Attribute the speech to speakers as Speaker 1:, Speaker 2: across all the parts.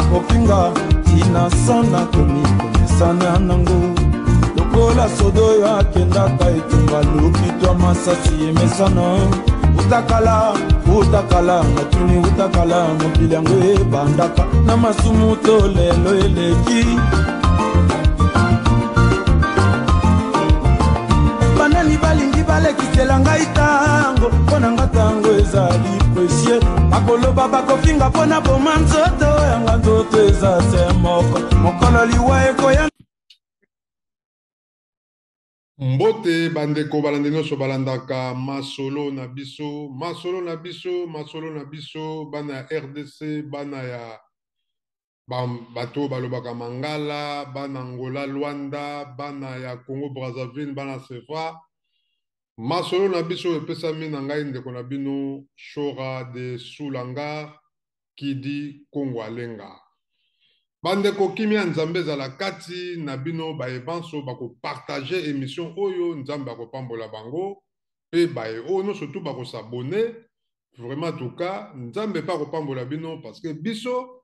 Speaker 1: bakofinga tina sona tomikomesana nango lokola sodo oyo akendaka etumba lokitwa masasi emesana utakala natuni utakala mokili yango ebandaka na masumu to lelo eleki banani balingi balekisela ngai tango mpo na nga tango ezali presie bakoloba bakofinga mpo na boma nzoto yanga nzoto eza se moko mokolo liwa ekoya
Speaker 2: Mbote bandeko balandi nyonso balandaka masolo na biso bana ya RDC bana ya bato balobaka Mangala bana Angola Luanda bana ya Congo Brazzaville bana Sefa masolo na biso epesami na ngai ndeko na bino Shora de Sulanga Kidi Kongo Alenga bandeko kimia nzambe ezala kati na bino bayebanso bakopartage émission oyo nzambe akopambola bango pe baye oyo nyonso tu bakosabone vraiment tout cas nzambe pa akopambola bino parce que biso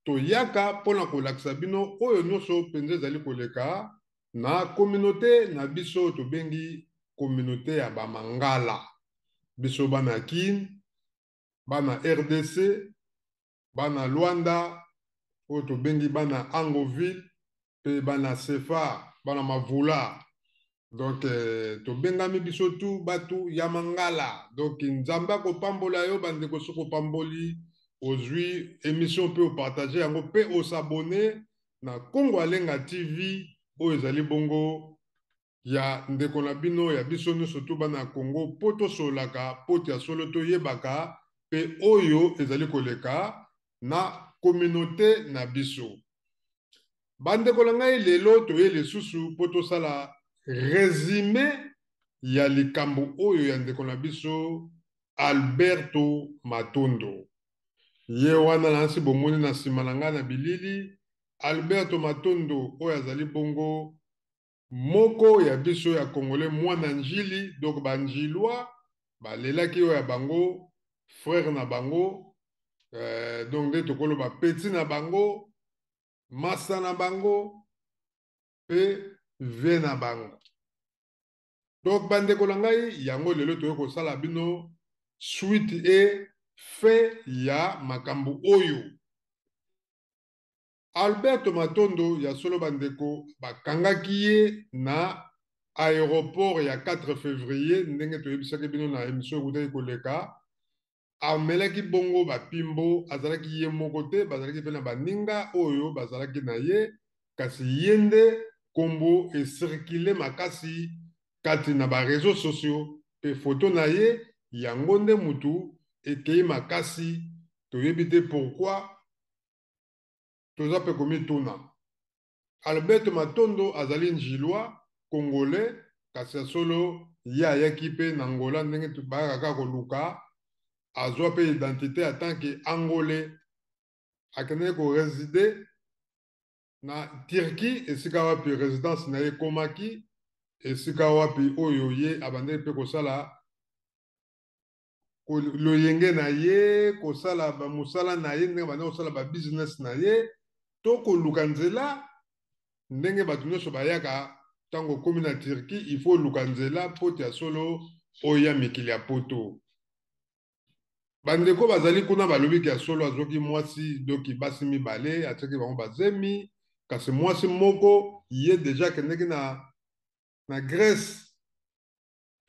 Speaker 2: toyaka mpona kolakisa bino oyo nyonso mpenza ezali koleka na communauté na biso tobengi communauté ya bamangala biso bana Kin bana RDC bana Luanda oyo tobengi bana Angoville pe bana Sefa bana Mavula donc tobengami biso tu batu ya Mangala donc nzambe akopambola yo bandeko soko pamboli ozwi émission pe opartage yango pe osabone na Kongo Alenga TV oyo ezali bongo ya ndeko na bino ya biso nyonso tu bana Congo po tosolaka po ya solo toyebaka pe oyo ezali koleka na communauté na biso bandeko na ngai lelo toye lisusu po tosala résumé ya likambo oyo ya ndeko na biso Alberto Matondo ye wana nansi bomoni na nsima na ngai na bilili Alberto Matondo oyo azali bongo moko ya biso ya congolais mwana njili donc banjilwa balelaki oyo ya bango frère na bango donc nde tokoloba petit na bango masa na bango pe ve na bango donc bandeko na ngai yango lelo toye kosala bino suite e fe ya makambo oyo Alberto Matondo ya solo bandeko bakangaki ye na aéroport ya 4 février ndenge toyebisaki bino na émission ekutaki koleka amelaki bongo bapimbo azalaki ye moko te bazalaki pe na baninga oyo bazalaki na ye kasi ye nde kombo esirkile makasi kati na bareseau sociaux pe foto na ye yango nde mutu ekei makasi toyebi te pourquoi toza pe komituna Alberto Matondo azali njilwa congolais kasi ya solo ye ayaki pe na Angola ndenge bayaka koluka azwa pe identité en tant que angolais akendeki koreside na Turquie esika wapi résidence na ye komaki esika wapi oyo ye abandeki pe kosala loyenge na ye kosala bamusala na ye ndenge bandeki kosala babusiness na ye to koluka nzela ndenge bato nyonso bayaka ntango okomi na Turquie il faut luka nzela po ya solo oya mikili ya poto bandeko bazali kuna balobiki ya solo azwaki mwasi doki basi mibale atiaki bango bazemi kasi mwasi moko ye deja akendeki na Grèce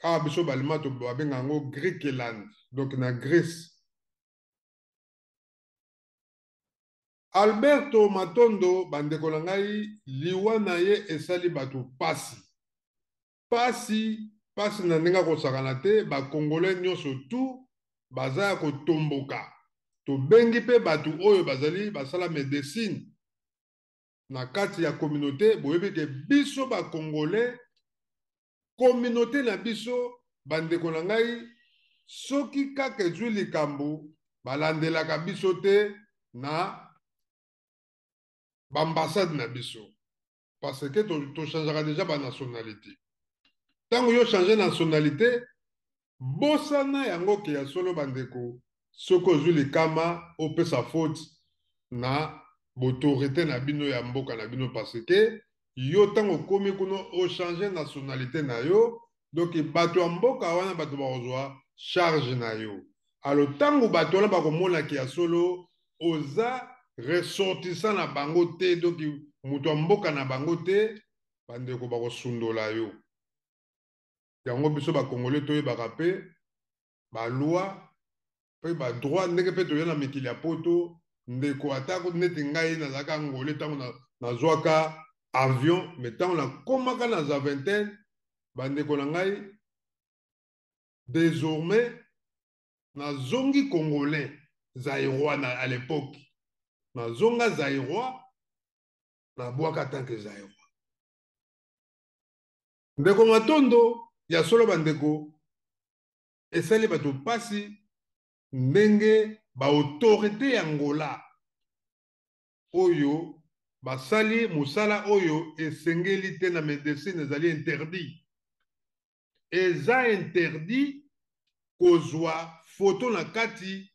Speaker 2: awa biso balima babenga yango Grikeland donc na Grèce Alberto Matondo bandeko na ngai liwa na ye esali bato pasi na ndenge akosakana te bakongolais nyonso tu baza ya kotomboka tobengi pe bato oyo bazali basala médecine na kati ya communauté boyebi ke biso bakongolais communauté na biso bandeko na ngai soki kaka ezwi likambo balandelaka biso te na bambassade na biso parce que tochangeaka déjà banationalité ntango yo change nationalité bosana yango ke ya solo bandeko soki ozwi likama opesa faute na autorité na bino ya mboka na bino parce que yo tango komi kuno o changer nationalité na yo donc bato ya mboka wana bato bakozwa charge na yo alors tango bato wana bakomona ki ya solo oza ressortissant na bango te donc moto ya mboka na bango te bandeko bakosundola yo yango biso bakongole toyebaka mpe baloi mpe badroit ndenge mpe toya na mikili ya poto ndeko atako neti ngai nazalaka ngole ntango nazwaka avion me ntango nakomaka na za vingtaine bandeko na ngai désormais nazongi congolais zaïrois à l'époque nazonga zaïrois nabwaka tanke zaïrois ndeko matondo ya solo bandeko esali bato pasi ndenge baautorité ya ngola oyo basali mosala oyo esengeli te na médecine ezali interdit eza interdit kozwa photo na kati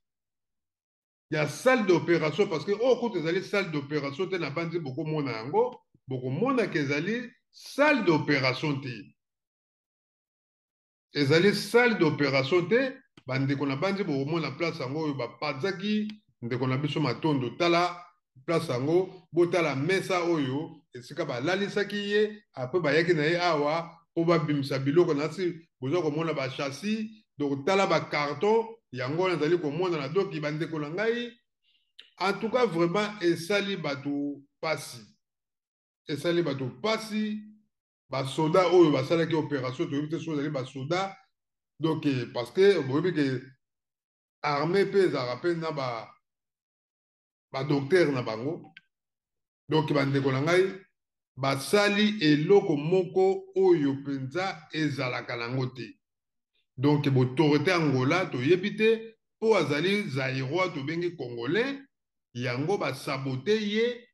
Speaker 2: ya salle d'opération parce que oyo kuta ezali salle d'opération te na bandi bokomona yango bokomonaka ezali salle d'opération te ezali salle d'opération te bandeko na bandi bokomona place yango oyo bapanzaki ndeko na biso matondo tala place yango botala mesa oyo esika balalisaki ye apres bayaki na ye awa mpo babimisa biloko nasi boza komona bachassis donc tala bacarton yango wana ezali komona na doki bandeko na ngai en tout cas vraiment esali bato pasi esali bato pasi basoda oyo basalaki opération toyebi te so ezali basoda donc parce que boyebi ke armée mpe ezalaka mpe na badocteur na bango donc bandeko na ngai basali eloko moko oyo mpenza ezalaka nango te donc boautorité angola toyebi te mpo azali zaïrois tobengi congolais yango basabote ye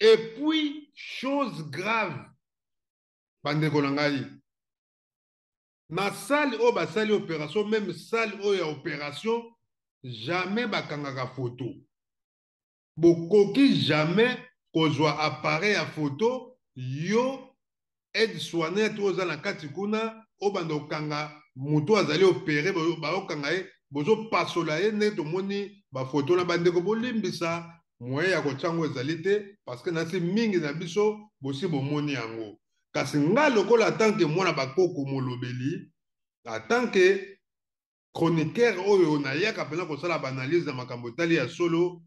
Speaker 2: et puis chose grave bandeko na ngai na salle oyo basali opération même salle oyo ya opération jamais bakangaka photo bokoki jamais kozwa appareil ya photo yo aide soignant oza na kati kuna oyo banda kokanga moto azali opéré baokanga ye bozopasola ye nde tomoni bafoto na bandeko bolimbisa moyen ya kotyango ezali te parce que nasi mingi na biso bosi bomoni yango kasi nga lokola atanke mwana bakoko molobeli atanke chroniqueur oyo nayaka mpena kosala baanalyse na makambo etali ya solo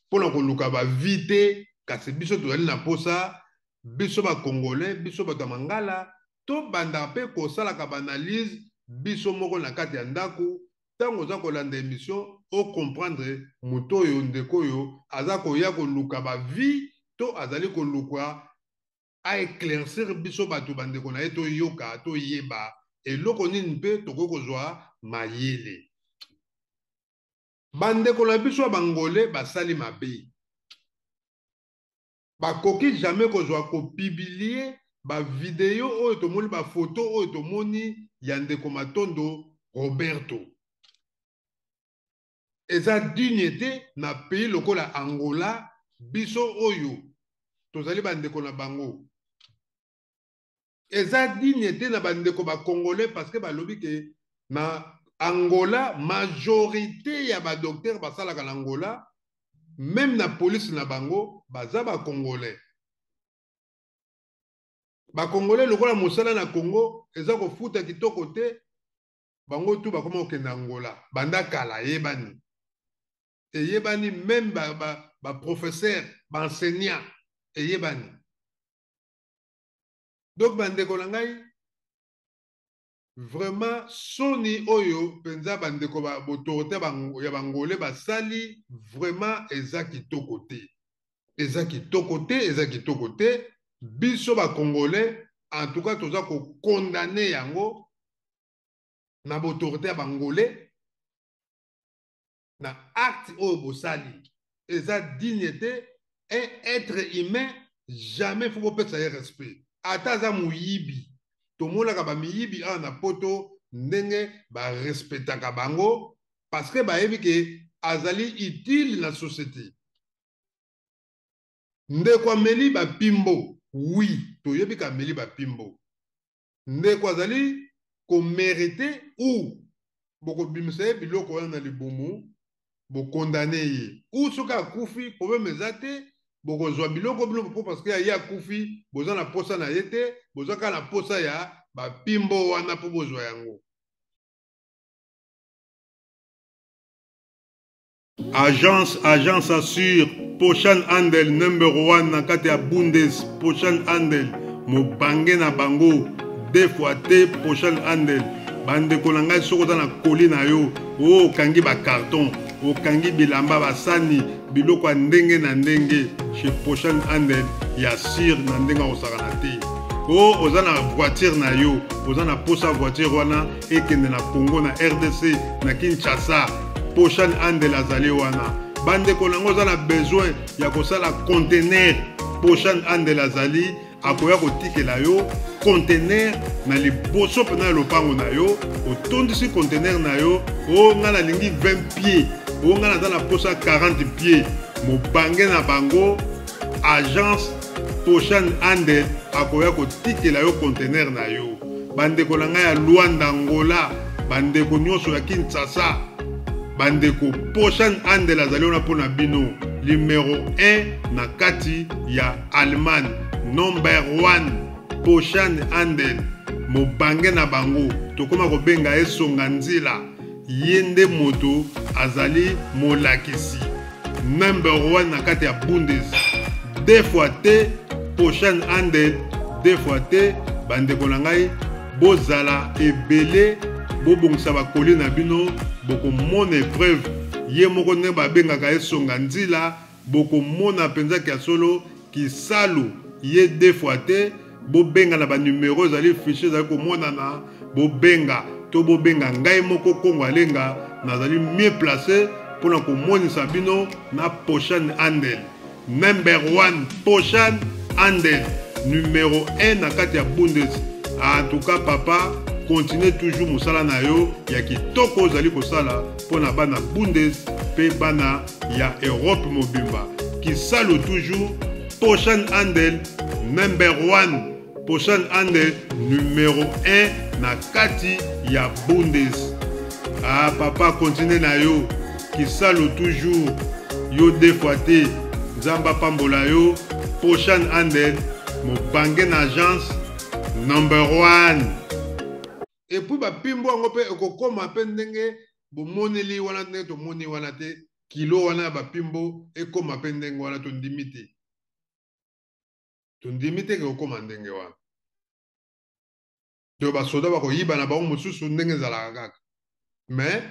Speaker 2: mpona koluka bavi te kasi biso tozali na posa biso bakongolais biso bato ya mangala tobanda mpe kosalaka baanalyse biso moko na kati ya ndako ntango oza kolanda émission ocomprendre moto oyo ndeko oyo aza koya koluka bavi to azali koluka aéclaircir biso bato bandeko na ye toyoka toyeba eloko nini mpe tokoki kozwa mayele bandeko na biso ya bangole basali mabe bakoki jamais kozwa kopibilie bavideo oyo tomoni bafoto oyo tomoni ya ndeko matondo Roberto eza digne te na pays lokola Angola biso oyo tozali bandeko na bango eza digne te na bandeko bakongolais parce que balobi ke na Angola majorité ya badocteur basalaka na Angola même na police na bango baza bakongolais bakongolais lokola mosala na Congo eza kofuta kitoko te bango tu bakoma kokende Angola banda kala eyebani eyebani même baprofesseur baenseignant eyebani donc bandeko na ngai vraiment soni oyo penza bandeko autorité ya bangolais basali vraiment eza kitoko te eza kitoko te eza kitoko te biso bakongolais en tout cas toza kokondane yango na autorité ya bangolais na acte oyo bosali eza digne te un être humain jamais faut bopesa ye respect ata aza moyibi tomonaka bamiyibi awa na poto ndenge barespectaka bango parce que bayebi ke azali utile na société ndeko ameli bapimbo oui toyebi ka ameli bapimbo ndeko azali komérite ou bokobimisa ye biloko wana na libumu bokondane ye ou soki akufi problème eza te bokozwa biloko bino mpo parce que ye akufi boza na posa na ye te boza kaka na posa ya bapimbo wana mpo bozwa yango. Agence assure Pochan Handel #1 na kati ya Bundes. Pochan Handel mobange na bango deux fois te. Pochan Handel bandeko na ngai soki oza na koli na yo okangi bacarton okangi bilamba basani biloko ya ndenge na ndenge chez Pochan Handel ya sire na ndenge akosakana te. Oza na voiture na yo oza na posa voiture wana ekende na Congo na RDC na Kinshasa Pochan Handel azali wana. Bandeko nango oza na besoin ya kosala conteneur Pochan Handel azali akoya kotikela yo conteneur na liboso mpena ya lopango na yo otondisi conteneur na yo nga nalingi 20 pieds nga naza na posa 40 pieds mobange na bango agence Pochan Handel akoya kotikela yo conteneur na yo. Bandeko na ngai ya Luanda Angola bandeko nyonso ya Kinshasa bandeko Pochan Handel azali wana mpona bino numéro 1 na kati ya Allemagne number 1 Pochan Handel mobange na bango tokoma kobenga esonga nzila ye nde moto azali molakisi number 1 na kati ya Bundes deux fois te Pochan Handel deux fois te. Bandeko na ngai bozala ebele bobongisa bakoli na bino bokomona épreuve ye moko nde babengaka esonga nzila bokomona mpenza kia solo kisalo ye deux fois te. Bobenga na banumero ezali fichier ezali komonana bobenga to bobenga ngai moko Kongo Alenga nazali mieux placé mpona komonisa bino na Pochan Handel number 1 Pochan Handel numéro 1 na kati ya Bundes. En tout cas papa continue toujours mosala na yo ya kitoko ozali kosala mpona bana Bundes pe bana ya Europe mobimba kisalo toujours Pochan Handel number 1 Pochan Handel numéro 1 na kati ya Bundes. Papa continue na yo kisalo toujours yo deux fois te nzamba pambola yo Pochan Handel mobange na agence number 1. Et puis bapimbo yango mpe ekokoma mpe ndenge bomoneli wana ndenge tomoni wana te kilo wana ya bapimbo ekoma mpe ndenge wana tondimi te ekokoma ndenge wana to basoda bakoyiba na bango mosusu ndenge ezalaka kaka me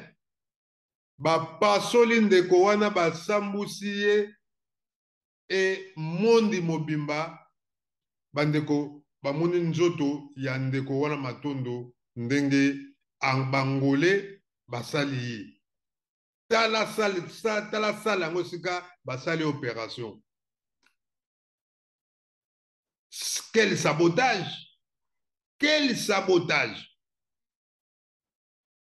Speaker 2: bapasoli ndeko wana basambusi ye mondi mobimba bandeko bamoni nzoto ya ndeko wana matondo ndenge bangole basali ye tala sala yango sika basali opération. Quel sabotage! Quel sabotage!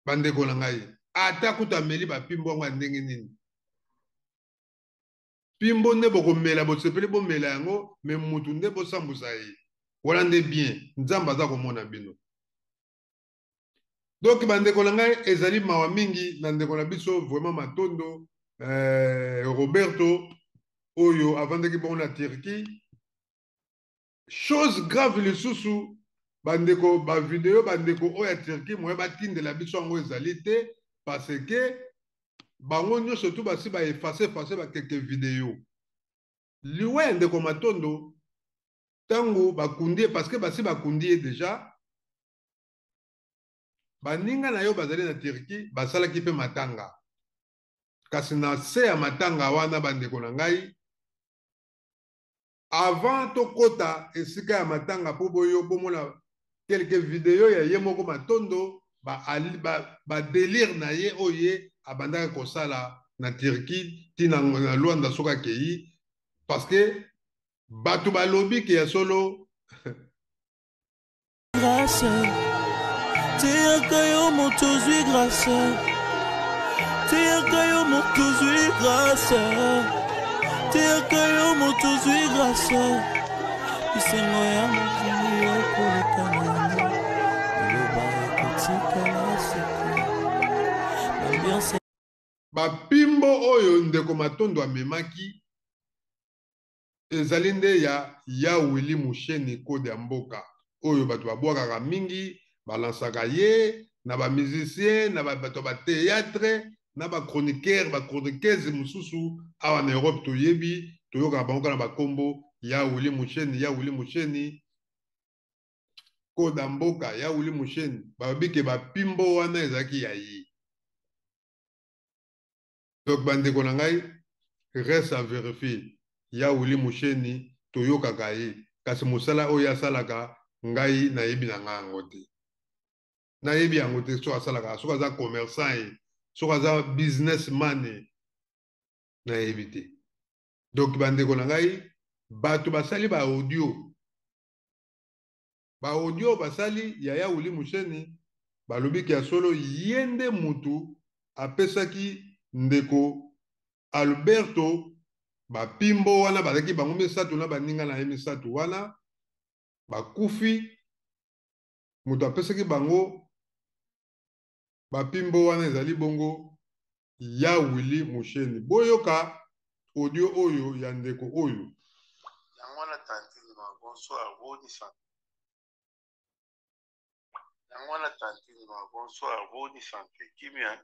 Speaker 2: Bandeko na ngai ata kuta meli bapimbo yango ndenge nini pimbo nde bokomela bosepeli bomela yango me mutu nde bosambusa ye wana nde bien nzambe aza komona bino. Donc bandeko na ngai ezali mawa mingi na ndeko na biso vraiment matondo Roberto oyo avandaki bongo na Turquie. Chose grave lisusu bandeko ba video bandeko oyo ya Turquie moye batindela biso yango ezali te parce que bango nyonso tu basi ba effacer ba quelques vidéos liwe ya ndeko matondo tango bakundi parce que basi bakundi déjà baninga na yo bazali na Turquie basalaki pe matanga kasi na se ya matanga wana bandeko na ngai avant tokota esika ya matanga po boyo bomona quelques vidéos ya ye moko matondo ba délire na ye oye abandaka kosala na Turquie tina na Luanda soka kei parce que batu balobi ke ya solo
Speaker 3: grâce teyaka yo moto zwi grâce teyaka yo moto zwi grâce
Speaker 1: tiaka yo moto zwi grâce isengo ya mokili okolekana yango eloba ekotikala seko ambiance
Speaker 2: bapimbo oyo ndeko Matondo amemaki ezali nde ya Willy Musheni kode ya mboka oyo bato babwakaka mingi balansaka ye na ba musicien na bato ba théâtre na ba chroniqueur ba chroniqueuse mususu awa na Europe toyebi toyoka bango na bakombo ya Willy Musheni kode ya mboka ya Willy Musheni babike bapimbo wana ezalaki ya ye. Donc bandeko na ngai reste à vérifier ya Willy Musheni toyokaka ye kasi mosala oyo asalaka ngai nayebi na ngai yango te nayebi yango te soki asalaka soki aza commerçant ye soki aza businessman ye nayebi te. Donc bandeko na ngai bato basali ba audio basali ya Willy Musheni balobiki ya solo yende mutu apesaki ndeko Alberto bapimbo wana bazaki bango misato na baninga na ye misato wana bakufi mutu apesaki bango bapimbo wana ezali bongo ya Willy Musheni. Boyoka audio oyo ya ndeko oyo
Speaker 3: yango wana tantine ma bonsoir boni santé yango wana tantine ma bonsoir boni santé kimia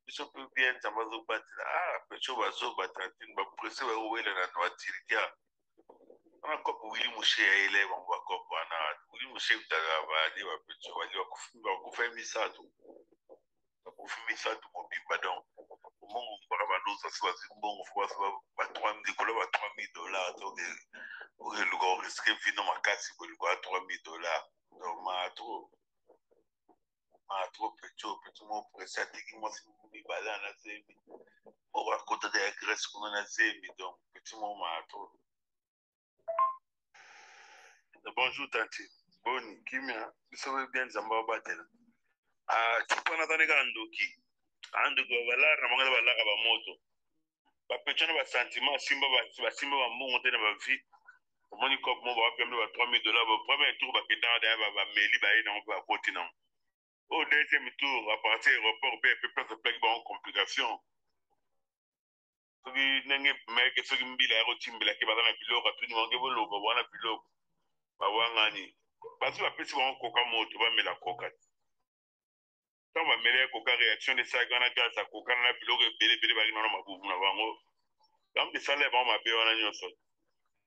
Speaker 3: biso pe bien tamazo batila pecho bazo batantine ba presse ba wele na watirikia ana kopo Willy Musheni ile bango ba kopo ana Willy Musheni tala ba di ba pecho wali ba kufemi sato mo bimba donc mongo para ba dosa swazi mongo fwa ba 3000 kolo ba $3000 donc o lugo risque vino makasi ko lugo $3000 donc ma trop pecho mo presse atiki mo si balana zemi o ba kota de Grèce ko na zemi donc petit mo ma trop. Bonjour tanti boni kimia biso bien zamba batela chupana tane ka ndoki anduko balara na mangala balaka ba moto ba pechana ba sentiment simba ba mbongo te na ba vie omoni kop mo ba pembe ba $3000 ba premier tour ba ketana da ba meli ba ina ba koti na au deuxième tour à partir aéroport peut plein de complications soki nenge meke soki mbila ya kotimbela ke baza na biloko atuni bange boloba bwana biloko bawangani basi bapesi bango koka moto bamela koka ntango bamela ya koka réaction esalaki wana grâce ya kokana na biloko ebelebele baki nana mabubu na bango yango esala ya bango mabe wana nyonso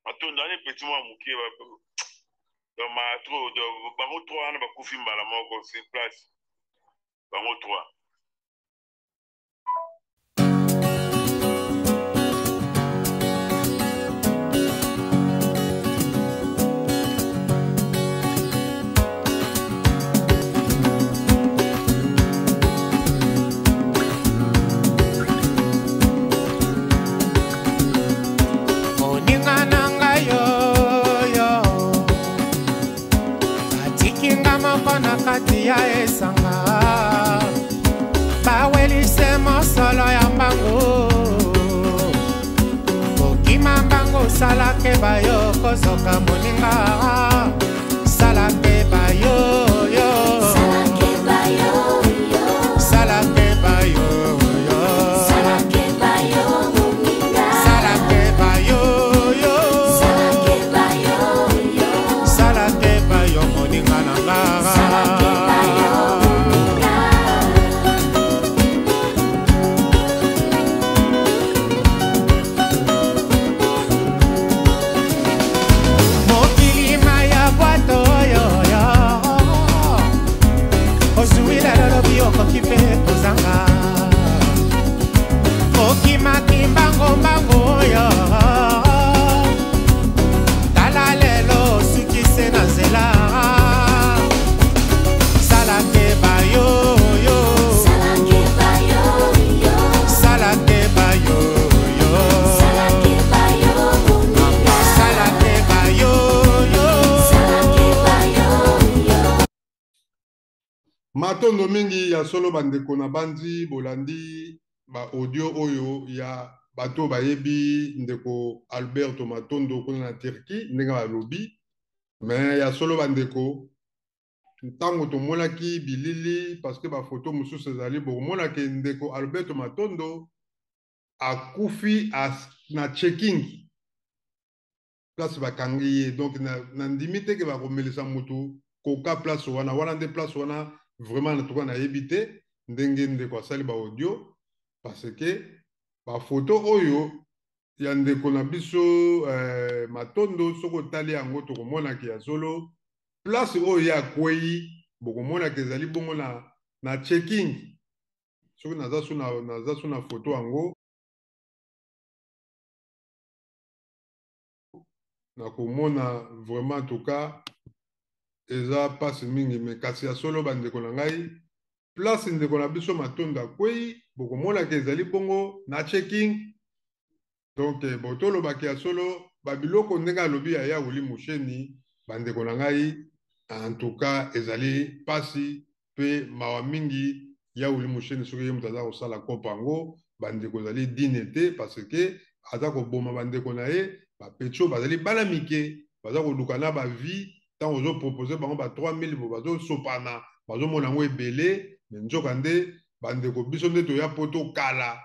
Speaker 3: matondo wana epeti mwa mokie bango 3 wana bakufi mbala moko sur place bango 3.
Speaker 4: ya esanga bawelise mosolo ya mbango kokima mbango salake bayo kozoka moninga salake bayo salake bayo salake bayo salake bayo moninga salake bayo salake bayo salake bayo moninga nanga
Speaker 2: Matondo mingi ya solo bandeko na bandi bolandi ba audio oyo ya bato bayebi ndeko Alberto Matondo kuna na Turquie ndenge balobi mais ya solo bandeko ntango tomonaki bilili parce que bafoto mosusu ezali bokomonaki ndeko Alberto Matondo akufi na checking place bakangi ye donc na ndimi te ke bakomelisa motu koka place wana nde place wana vraiment na tuka nayebi te ndenge ndeko asali baaudio parce que bafoto oyo ya ndeko na biso Matondo soki otali yango tokomonaki ya solo place oyo ye akwei bokomonaki ezali bongo na checking soki naza su na foto yango nakomona vraiment en tout cas eza pasi mingi me kasi ya solo bandeko na ngai place ndeko na biso Matondo akwei bokomonaki ezali bongo na checking donc botolobaki ya solo babiloko ndenge alobi ya Yawuli Musheni bandeko na ngai en tout cas ezali pasi pe mawa mingi Yawuli Musheni soki ye moto aza kosala kopa yango bandeko ezali dine te parce que aza koboma bandeko na ye bapetio bazali bana mike baza koluka na bavie ntango ozopropose bango ba 3000 bo bazosopana bazomona yango ebele me nzoka nde bandeko biso nde toya po tokala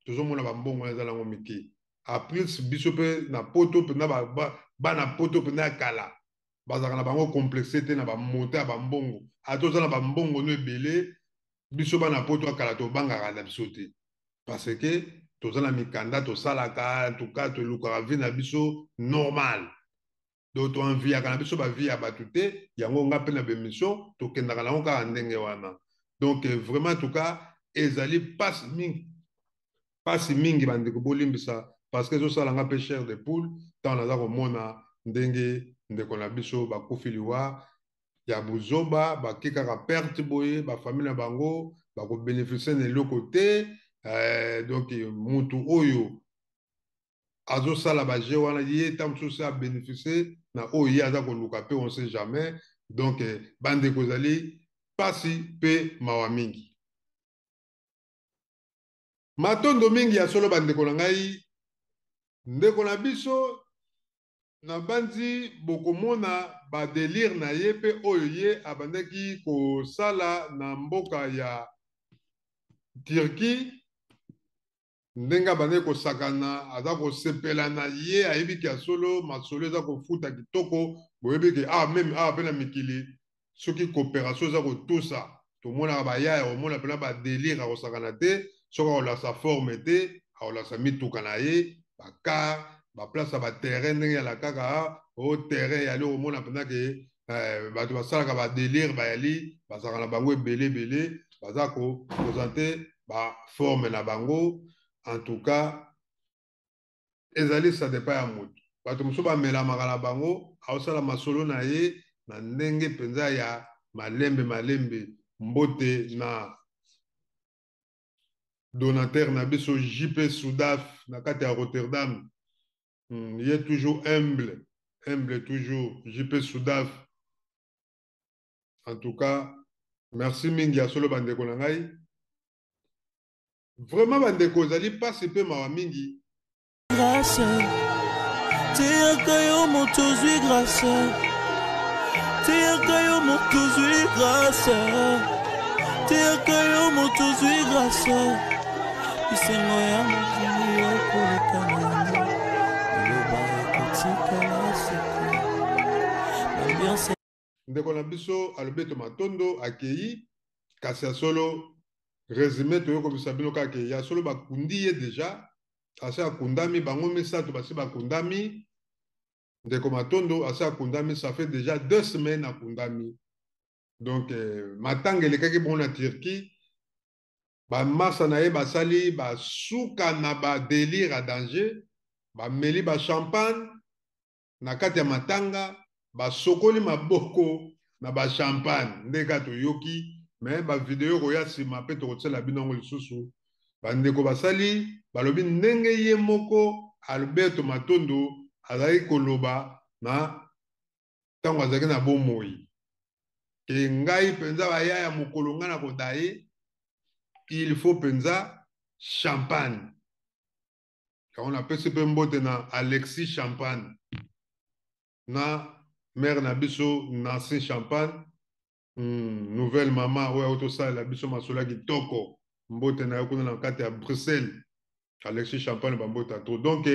Speaker 2: tozomona bambongo ezala yango mike apres biso mpe na poto mpena bana poto mpena ya kala bazalaka na bango complexe te na bamote ya bambongo ata oza na bambongo no ebele biso bana poto ya kala tobangaka na biso te parce que toza na mikanda tosalaka tuka tolukaka vie na biso normal donc toenviaka na biso bavie ya bato te yango nga mpe na bemission tokendaka nango kaka ndenge wana donc vraiment en tout cas ezali pasi mingi bandeko bolimbisa parce que ezosalanga mpe chair de poule ntango naza komona ndenge ndeko na biso bakufi liwa ya buzoba bake kaka perte boye bafamile na bango bakobénéficie na eloko te donc mutu oyo azosala baje wana ye ntango mosusu abénéficie na oyo ye aza koluka mpe on sait jamais donc bandeko ezali pasi mpe mawa mingi Matondo mingi ya solo bandeko na ngai ndeko na biso na bandi bokomona badelire na ye mpe oyo ye abandaki kosala na mboka ya Turquie ndenge abandaki kosakana aza kosepela na ye ayebiki ya solo masolo eza kofuta kitoko boyebiki meme awa mpe na mikili soki coopération eza kotusa tomonaka bayaya komona mpena badelire akosakana te soki akolasa forme te akolasa mituka na ye bakar baplace ya baterrain ndenge yala kaka o terrain yali komona mpena ke bato basalaka badelire bayali bazalaka na bango ebele baza kopresente baforme na bango en tout cas ezali ça dépend ya moto bato mosusu bamelamaka na bango aosala masolo na ye na ndenge mpenza ya malembe mbote na donateur na biso JP Soudaf na kati ya Rotterdam ye toujours humble toujours JP Soudaf en tout cas merci mingi ya solo bandeko na ngai vraiment bandeko ezali pasi mpe mawa mingi
Speaker 5: grâce teyaka yo moto ozwi grâce teyaka yo moto ozwi grâce teyaka yo moto ozwi grâce isengo ya mokili okoleka na yango eloba ekotikala seko
Speaker 2: ndeko na biso Alberto Matondo akei kasi ya solo résumé toyokobisa bino kaka ya solo bakundi ye deja ase akundami bango misato basi bakundami ndeko Matondo ase akundami ça fait déjà 2 semaines akundami donc matanga elekaki bongo na Turquie bamasa na ye basali basuka na badelire à danger bameli bachampagne na kati ya matanga basokoli maboko na bachampagne nde kaka toyoki me bavideo koya nsima mpe tokotiela bino yango lisusu bandeko basali balobi ndenge ye moko Alberto Matondo azali koloba na ntango azalaki na bomoi ke ngai mpenza bayaya mokolo ngai na koda ye il faut mpenza champagne quand on appelle ce mbote na Alexis Champagne na mère na biso Nancy Champagne nouvelle maman oyo autosala biso masola kitoko mbote na yo kuna na kati ya Bruxelles Alexis Champagne bambota to donc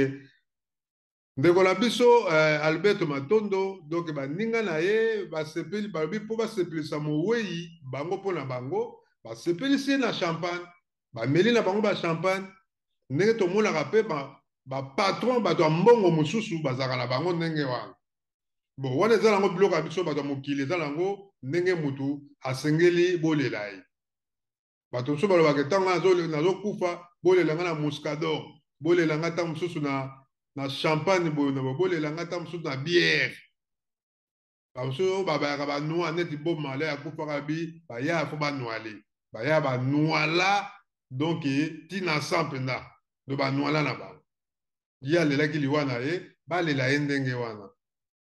Speaker 2: ndeko na biso Albert Matondo donc baninga na ye basepeli balobi mpo basepelisa mowei bango mpo na bango basepelisi na champagne bameli na bango bachampagne ndenge tomonaka mpe bapatron bato ya mbongo mosusu bazalaka na bango ndenge wana bon wana eza nango biloko ya biso bato ya mokili eza nango ndenge mutu asengeli bolela ye bato mosusu balobaka ntango nazokufa bolela nga na muscador bolela nga ntango mosusu na champagne boye na bobolela nga ntango mosusu na bière bamosusu babayaka banwa neti Bob Marley akufaka bi baya fo banwale baya banwala donc tina sa mpenza do banwala na bango ye alelaki liwa na ye balela ye ndenge wana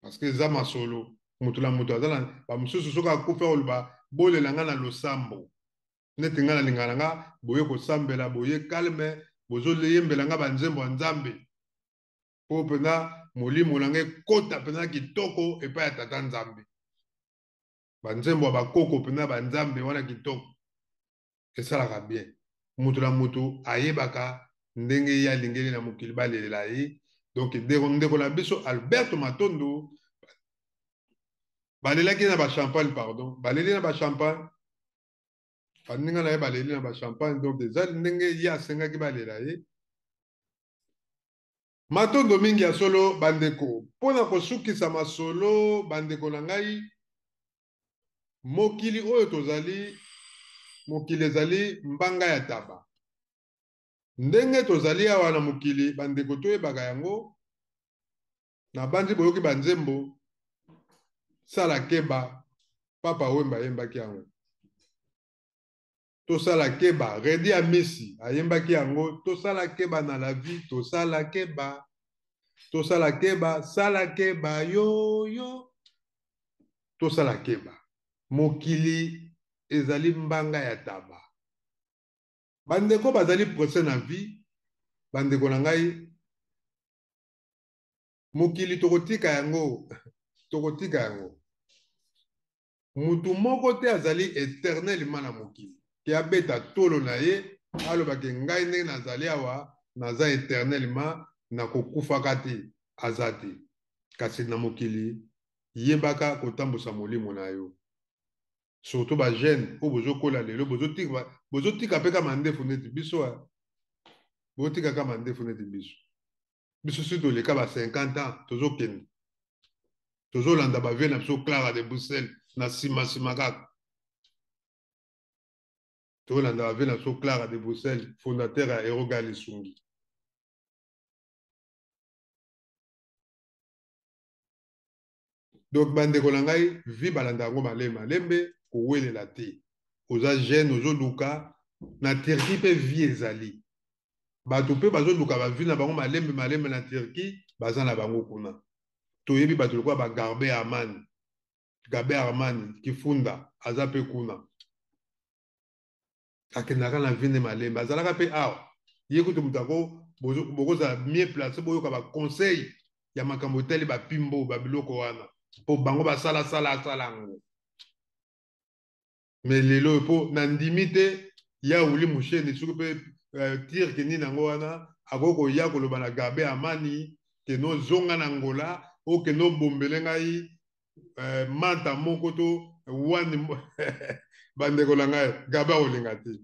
Speaker 2: parce que eza masolo moto na moto aza na bamosusu soki akufa oloba bolela nga na losambo neti nga nalingana nga boye kosambela boye kalme bozoleyembela nga banzembo ya nzambe mpo mpenza molimo na nga ekota mpenza kitoko epai ya tata nzambe banzembo ya bakoko mpenza banzambe wana kitoko esalaka bien moto na moto ayebaka ndenge ye alingeli na mokili balelela ye donc ndeko na biso Albert Matondo balelaki na bachampagne pardon baleli na bachampagne baninga na ye baleli na bachampagne donc eza ndenge ye asengaki balela ye Matondo mingi ya solo bandeko mpona kosukisa masolo bandeko na ngai mokili oyo tozali mokili ezali mbanga ya taba ndenge tozali awa na mokili bandeko toyebaka yango na bandi boyoki banzembo sala keba papa wemba ayembaki yango tosala keba Redi Amisi ayembaki yango tosala keba na la vie tosala keba sala keba yo tosala keba mokili ezali mbanga ya taba bandeko bazali presse na vie bandeko na ngai mokili tokotika yango mutu moko te azali éternellement na mokili ke abeta tolo na ye alobaki ngai ndenge nazali awa naza éternellement nakokufaka te aza te kasi na mokili yebaka kotambusa molimo na yo surtout bajeune oyo bozokola lelo bozotika mpe kama ndefu neti biso bozotika kama ndefu neti biso si toleka ba 50 ans tozokende tozolanda bavie na biso Clara de Bruxelles na nsima kaka tozolanda bavie na biso Clara de Bruxelles fondateur ya Eroga Lisungi donc bandeko na ngai vi balanda yango malembe kowelela te oza jeune ozoluka na Turquie mpe vie ezali bato mpe bazoluka bavi na bango malembe na Turquie baza na bango kuna toyebi bato lokola bagarbe Armani Kifunda aza mpe kuna akendaka na vi nde malembe azalaka mpe awa ye kutu moto ako bokozala mieux place boyoka baconseil ya makambo etali bapimbo babiloko wana mpo bango basala yango me lelo mpo na ndimi te ya uli musheni soki mpe tirke nini yango wana akoki koya koloba na Garbe Amani keno zonga na ngola o keno bombele ngai manta moko to wani bandeko na ngai Garbe akolinga te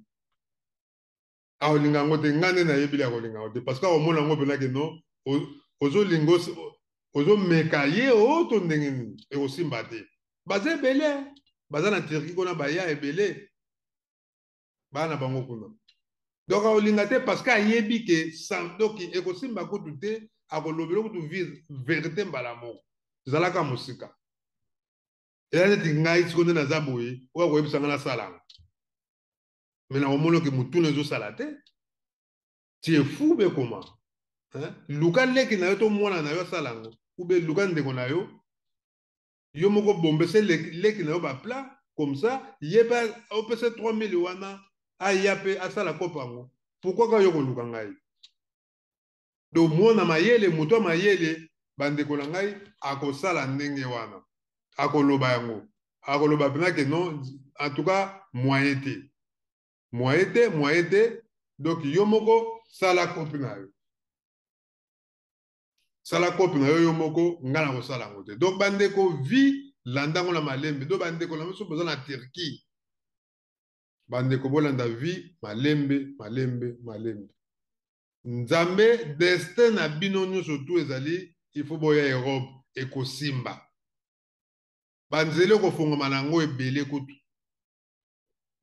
Speaker 2: akolinga yango te ngai nde nayebili akolinga yango te parce que akomona yango mpena keno ozolinga ozomeka ye oto ndenge nini ekosimba te baza ebele baza na Turquie kuna baya ebele bana bango kuna donc akolinga te parce que ayebi ke sandoki ekosimba kutu te akolobela kutu verité mbala moko ezalaka mosika eya neti ngai siko nde naza boye oyo akoyebisanga nasalanga me nakomonoki motuna ezosala te ti efu be koma luka leki na yo to mwana na yo asalango ube luka ndeko na yo moko bombese leki na yo bapla comme ça ye mpe opesa 3000 wana aya mpe asala kopango pourquoi ka yo koluka ngai do mona mayele moto mayele bandeko na ngai akosala ndenge wana akoloba yango akoloba pena ke non en tout cas moyen te donc yo moko sala kopi na yo sala kopi na yo yo moko nga na kosala yango te donc bandeko vi landango na malembe do bandeko na biso boza na Turquie bandeko bolanda vi malembe nzambe destin na bino nyonso tu ezali il faut boya Europe ekosimba banzele kofungama nango ebele kutu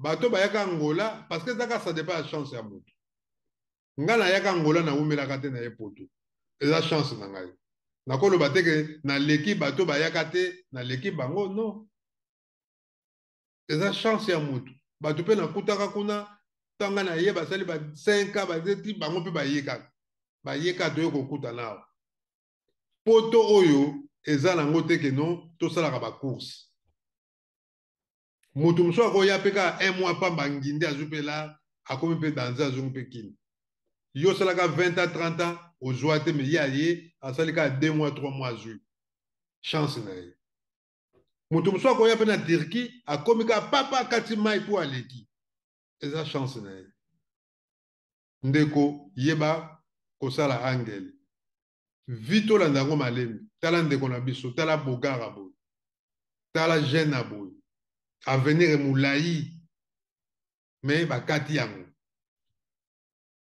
Speaker 2: bato bayaka Angola parce que ezaka ça dépend ya chance ya moto nga nayaka Angola naumelaka te na ye poto eza chance na ngai nakoloba te ke naleki bato bayaka te naleki bango non eza chance ya moto bato mpe nakutaka kuna tanga na ye basali ba 5 ans bazeti bango mpe bayeka toye kokuta nao poto oyo eza nango te ke non tosalaka bacourse moto mosusu akoya mpe kaka 1 mois pamba nginde azwi mpe la akomi mpe danse azongi mpe kini yo osalaka 20 ans 30 ans ozwa te me ye aye asali kaka 2 mois 3 mois azwi chance na ye moto mosusu akoya mpe na Turquie akomi kaka papa akati mai mpo aleki eza chance na ye ndeko yeba kosala angele vi tolanda yango malembe tala ndeko na biso tala bogara boye tala jeune na boye avenir molai me bakati yango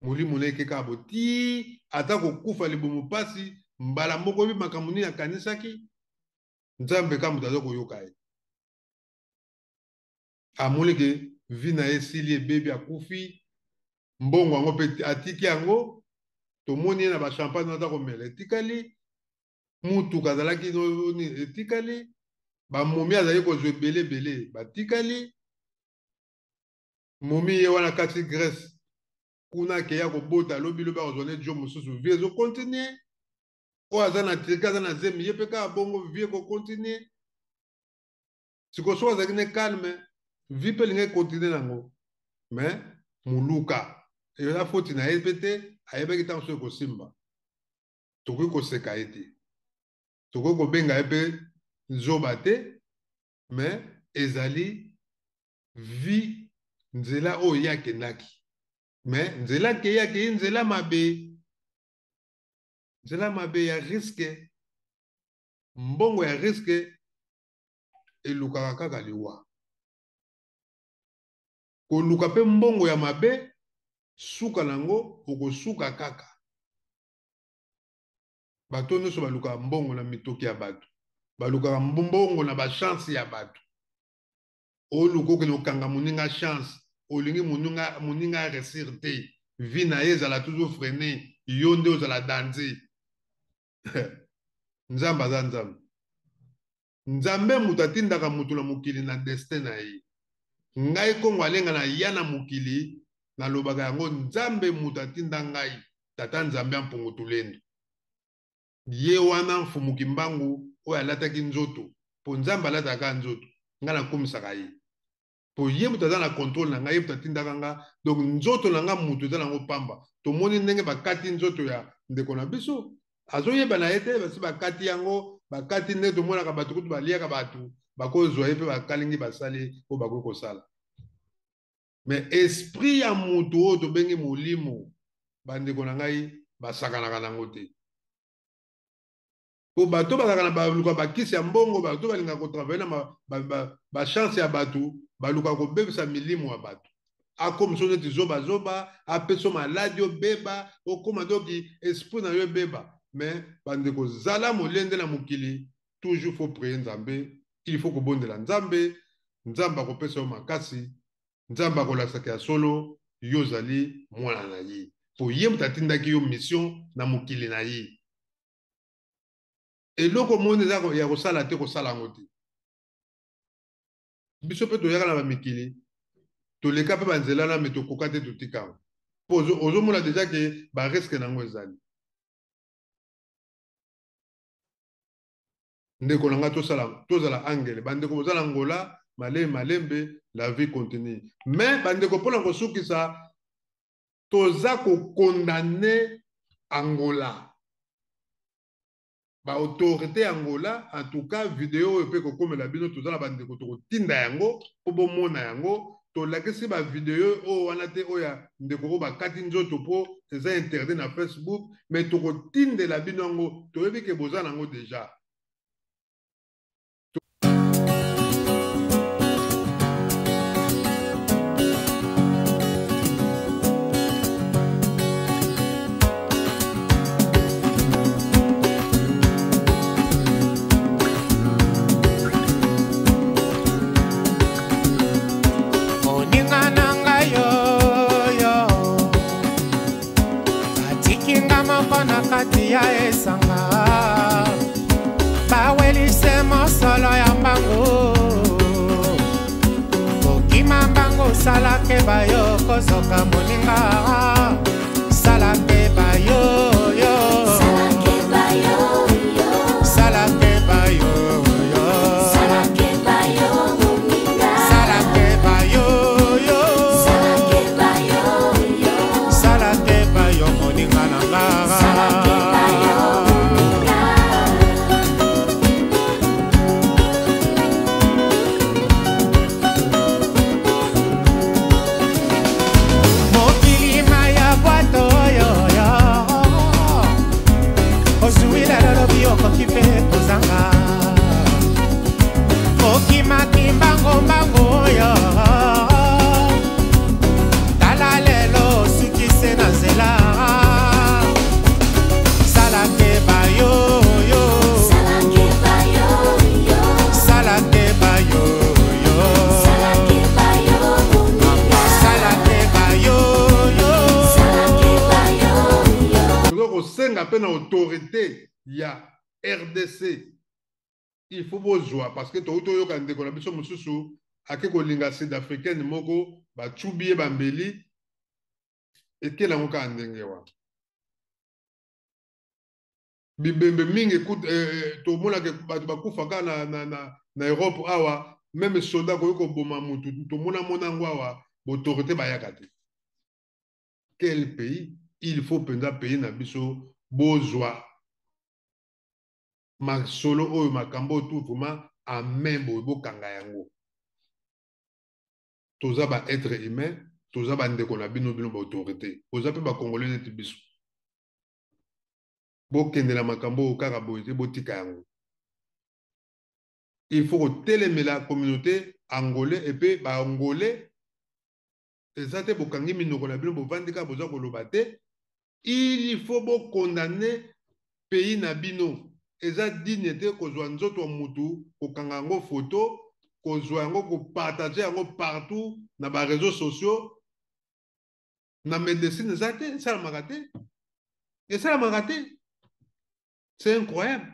Speaker 2: molimo na ekeka bo ti ata kokufa libumu pasi mbala moko bi makambo nini akanisaki nzambe ka moto aza koyoka ye amoni ke vi na ye esili ebebi akufi mbongo yango mpe atiki yango tomoni ye na bachampagne aza komela etikali mutuka azalaki etikali bamomi azali kozwa ebele batikali momi ye wana kati Grèce kuna akeya kobota lobi akozwa ne jo mosusu vie ezokontinue oyo aza na Turquie aza na zemi ye mpe kaka bongo vie ekokontinue sikoso azalaki ne calme vie mpe elingi ekontinue nango me moluka eza foti na ye mpe te ayebaki ntango so ekosimba tokoki koseka ye te tokoki kobenga ye mpe nzoba te me ezali vi nzela oyo ye akendaki me nzela akei nzela mabe ya riske mbongo ya riske elukaka kaka liwa koluka mpe mbongo ya mabe suka nango okosuka kaka bato nyonso balukaka mbongo na mitoki ya bato balukaka mbongo na bachanse ya bato oluka okende okanga moninga chance olingi moninga resir te vi na ye ezala toujours freine yo nde ozala danger nzambe aza nzambe moto atindaka moto na mokili na destin na ye ngai kongo alenga na ya na mokili nalobaka yango nzambe moto atinda ngai tata nzambe ya mpungutulendo ye wana mfumuki mbangu oyo alataki nzoto mpo nzambe alataka nzoto ngai nakomisaka ye mpo ye moto aza na contrôle na ngai ye moto atindaka nga donc nzoto na nga moto eza nango pamba tomoni ndenge bakati nzoto ya ndeko na biso azoyeba na ye te basi bakati yango bakati nde tomonaka bato kutu baliaka bato bakozwa ye mpe bakalingi basali oyo bakoki kosala me esprit ya moto oyo tobengi molimo bandeko na ngai basakanaka nango te po bato bazalaka na baluka bakisi ya mbongo bato balingaka kotravaille na bachance ya bato baluka kobebisa milimo ya bato akomiso neti zobazoba apeso maladi obeba okóma doki esprit na yo ebeba me bandeko zala molende na mokili toujours faut prier nzambe il faut kobondela nzambe nzambe akopesa yo makasi nzambe akolasaka ya solo yo ozali mwana na ye po ye moto atindaki yo mission na mokili na ye eloko moni eza ya kosala te kosala yango te biso mpe toyaka na bamikili toleka mpe banzela na me tokoka te totika yango mpo ozomona deja ke bariske nango ezali ndeko na nga tozala angele bandeko bozala ngola malembe la vie continue me bandeko mpona kosukisa toza kokondane Angola. Ba autorité Angola, en tout cas, vidéo peut comme la bino tout ça la bande ko to tinda yango, po bo mona yango, to la kesi ba vidéo o wana te o ya ndeko ba kati nzoto po c'est interdit na Facebook, mais to ko tinde la bino yango, to yebi ke boza nango déjà.
Speaker 4: Ya esanga bawelise mosolo ya mbango kokima mbango salake bayo kozoka moninga salake bayo yo salake bayo yo salake bayo yo salake bayo moninga salake bayo yo salake bayo yo salake bayo moninga nanga
Speaker 2: peine autorité ya RDC il faut bozwa parce que to yoka ndeko na biso mususu ake kolinga sud-africaine moko ba chubie bambeli ekela ngoka ndenge wa bibembe mingi to mona ke bato bakufaka na Europe awa même soldat ko yoko boma mutu to mona ngo awa autorité bayaka te. Quel pays il faut penza pays na biso bozwa masolo oyo makambo tout vraiment en même bokanga yango toza ba être humain toza ba ndeko na bino ba autorité oza pe ba congolais neti biso bokende na makambo kaka boyete botika yango il faut télémer la communauté angolais et puis ba angolais ezate bokangi minoko na bino bovandika boza koloba te. Il faut condamner pays na bino. Eza digne te kozwa nzoto mutu kokanga ngo photo kozwa ngo ko partager ngo partout na ba réseaux sociaux na médecine ezate ça la magaté. Et ça la magaté. C'est incroyable.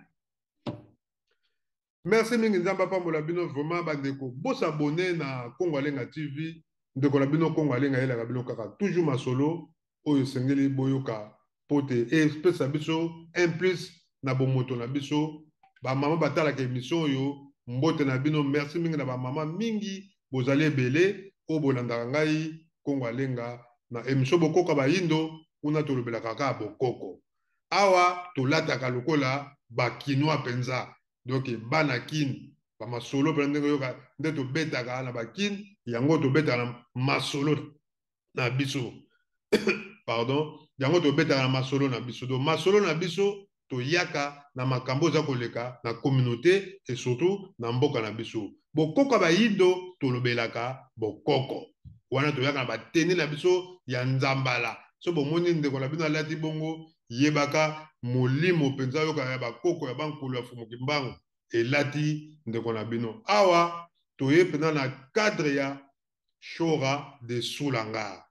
Speaker 2: Merci mingi nzamba pambola bino vraiment bandeko. Bo s'abonner na Congo Alenga TV. Ndeko la bino Congo Alenga yela bino kaka toujours masolo. Oyo sengeli boyoka pote et espèce abiso un plus na bomoto na biso ba mama batala ka émission yo mbote na bino merci mingi na ba mama mingi bozali ebele o bolanda ngai Congo Alenga na émission bokoko ba yindo una tolobela kaka bokoko awa tolataka lokola ba kinois penza donc bana kin ba masolo prendre yoka ndeto betaka na ba kin yango to betaka na masolo na biso pardon, yango to beta na masolo na biso. Do masolo na biso to yaka na makambo za koleka na communauté et surtout na mboka na biso. Bokoko ba yindo to lobelaka bokoko. Wana to yaka na ba teni na biso ya nzambala. So bomoni ndeko na bino lati bongo yebaka molimo penza yoka ya bakoko ya bankulu ya fumu kimbango elati ndeko na bino. Awa to ye pena na cadre ya Chora de Soulanga.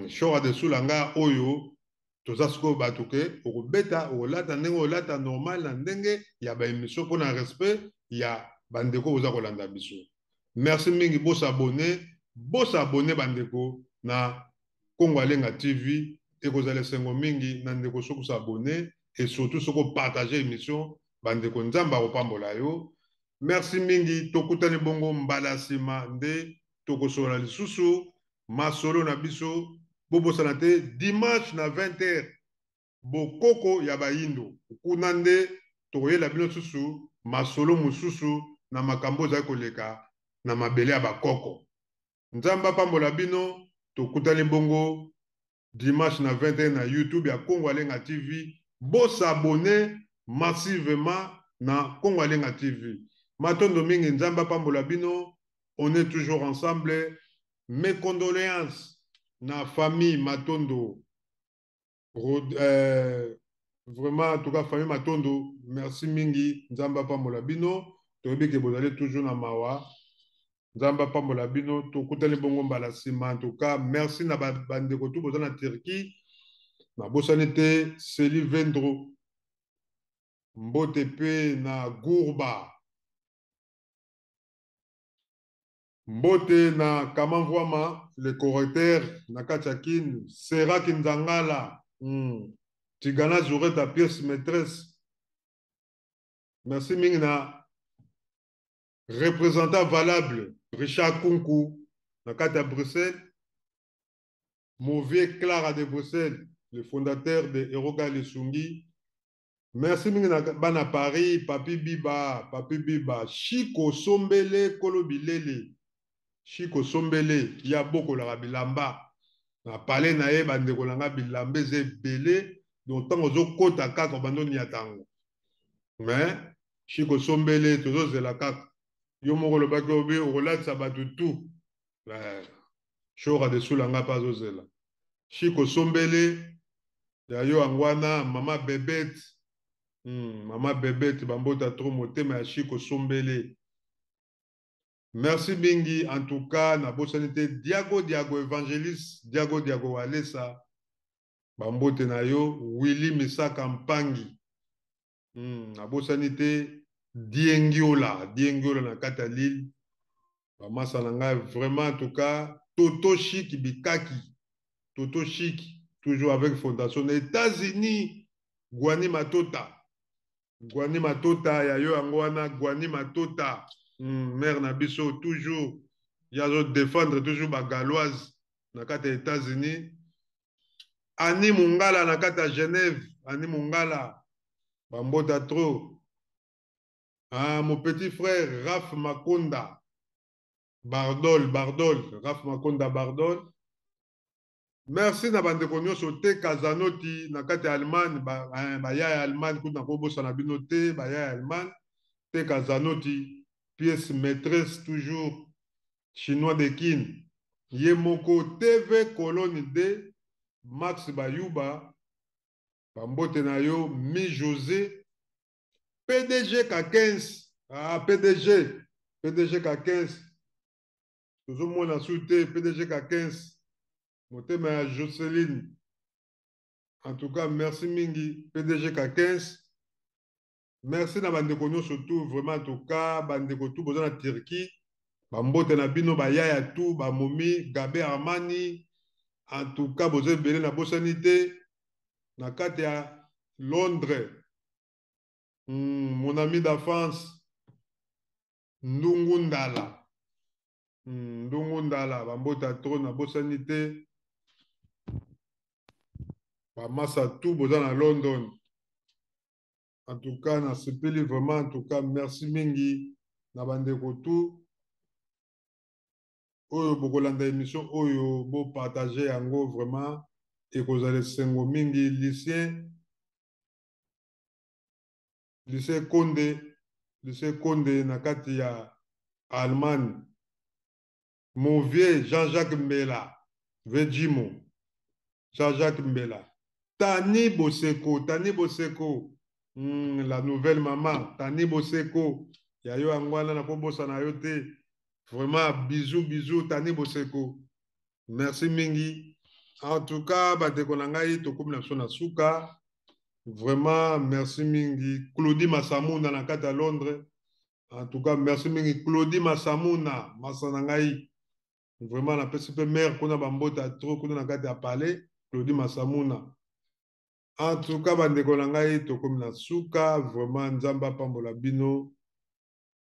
Speaker 2: Chora de Soulanga oyo toza siko batuke okobeta okolata ndenge olata normal na ndenge ya ba émission pour na respect ya bandeko oza kolanda biso. Merci mingi boss abonné bandeko na Congo Alenga TV et kozale sengo mingi na ndeko soko s'abonner et surtout soko partager émission bandeko nzamba opambola yo. Merci mingi tokutani bongo mbala sima nde tokosola lisusu masolo na biso bobo sanate dimanche na 20h bokoko ya bayindo kuna nde tokoyela bino susu masolo mosusu na makambo ozali koleka na mabele ya bakoko. Nzambe apambola bino, tokutani bongo dimanche na 21 na YouTube ya Congo Alenga TV. Bosabone massivement na Congo Alenga TV. Matondo mingi nzambe apambola bino, on est toujours ensemble. Mes condoléances na famille Matondo. Vraiment, en tout cas, famille Matondo, merci mingi nzambe apambola bino. Toyebi ke bozali toujours na mawa. Nzamba pambola bino tokutani bongo mbala sima. En tout cas, merci na bandeko tu boza na Turquie. Na bosani te Seli Vendro. Mbote pe na Gourba. Mbote na Kamanvwama, le correcteur na Kachakin, Sera Kinzangala. Tigana Zoure ta pièce maîtresse. Merci mingna. Représentant valable, Richard Kunku, dans à Bruxelles. Mauvais Clara de Bruxelles, le fondateur de Eroga Lesungi. Merci Bana Paris, Papi Biba, Chico Sombele, Kolobilele. Chico Sombele, il y a beaucoup de Bilamba. Na palais nae bande kolanga bilambe ze belé, donc tant aux kota kaka abandonne yatango. Mais Chico Sombele, toujours de la kaka. Yo moko le bakobi rolat sabatu tout chora de sulanga pas ozela Chico Sombele ya yo angwana mama bebete bambota trop motema ya Chico Sombele. Merci bingi en tout cas na bosanité Diago évangéliste Diago Walesa bambote na yo Willy Misaka Mpangi na bosanité Diengiola na kata Lille. Masalanga vraiment en tout cas Toto Chic Bikaki. Toto Chic toujours avec fondation des États-Unis. Guani Matota ya yo angwana Guani Matota. Mère Nabiso toujours ya zo défendre toujours ba galoise na kata États-Unis. Ani Mungala na kata Genève, Ani Mungala bambota trop. Mon petit frère Raph Makonda Bardol, Raph Makonda Bardol. Merci na bande konyo sote Kazanoti na kate Allemagne ba ya Allemagne kuna kobo sana binote ba ya Allemagne te Kazanoti pièce maîtresse toujours chinois de Kin. Yemoko TV Colonne D Max Bayuba Pambote na yo Mi José PDG K15. PDG K15. Toujours moi la souté PDG K15. Motema Jocelyne. En tout cas, merci mingi PDG K15. Merci na bandeko nyo surtout vraiment en tout cas bandeko tout besoin na Turquie. Bambote na bino ba yaya tout ba momi Gabe Armani. En tout cas, besoin belé na bosanité na kate ya Londres. Mon ami d'enfance, Ndungundala. Bambota trop na bosanité. Bamasa tout besoin à London. En tout cas, na sepeli vraiment, en tout cas, merci mingi. Na bandeko tout. Oyo bokolanda émission, oyo bo partager yango vraiment. Et que vous allez sengo mingi lycée Condé na kati ya Allemagne. Mon vieux Jean-Jacques Mbela Vejimo Jean-Jacques Mbela Tani Boseko la nouvelle maman Tani Boseko ya yo angwana na kobosa na yo te vraiment bisous Tani Boseko merci mingi en tout cas bateko na ngai tokomi na so na suka. Vraiment, merci mingi. Claudie Massamuna na kata Londres. En tout cas, merci mingi. Claudie Massamuna, Massanangai. Vraiment, la PCP mère qu'on a bambota trop, qu'on a kata palais. Claudie Massamuna. En tout cas, bandeko nangai, tokomi na suka. Vraiment, nzamba pambola bino.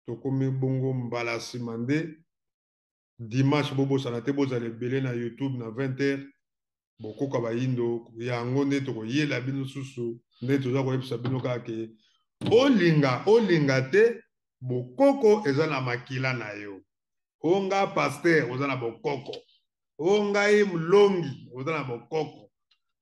Speaker 2: Tokomi bongo mbala simande. Dimanche, bobo sanate, bozale belé na YouTube na 20h. bokoka bayindo yango nde tokoyela bino susu nde toza koyebisa bino kaka ke olinga te bokoko eza na makila na yo. Onga pasteur oza na bokoko, ongai mulongi oza na bokoko,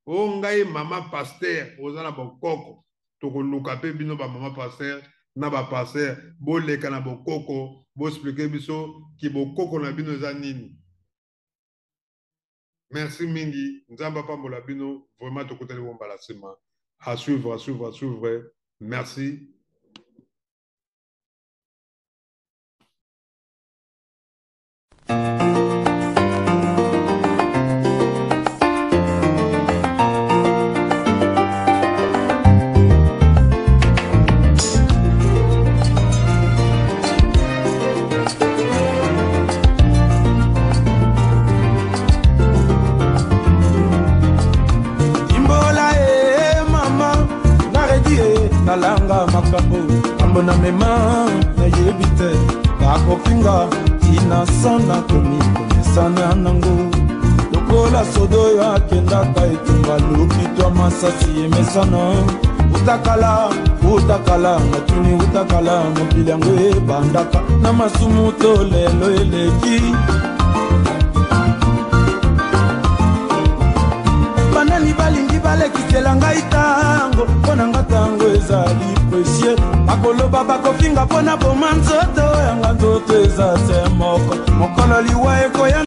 Speaker 2: ongai mama pasteur oza na bokoko. Tokoluka pe bino ba mama pasteur na ba pasteur boleka na bokoko, bo expliquer biso ki bokoko na bino eza nini. Merci mingi, nzamba pambola bino, vraiment tokuteli bomba la sema. À suivre. Merci.
Speaker 1: Kalanga makambo ambona mema na yebite kakofinga tina sana komi konesana nango lokola sodo ya kendaka etumba lukitwa masasi emesana utakala matuni utakala mokili yango ebandaka na masumu to lelo eleki banani balingi balekisela ngai tango mpona nga tango ezali presie bakoloba bakofinga mpona boma nzoto yanga nzoto eza se moko mokolo liwa ekoya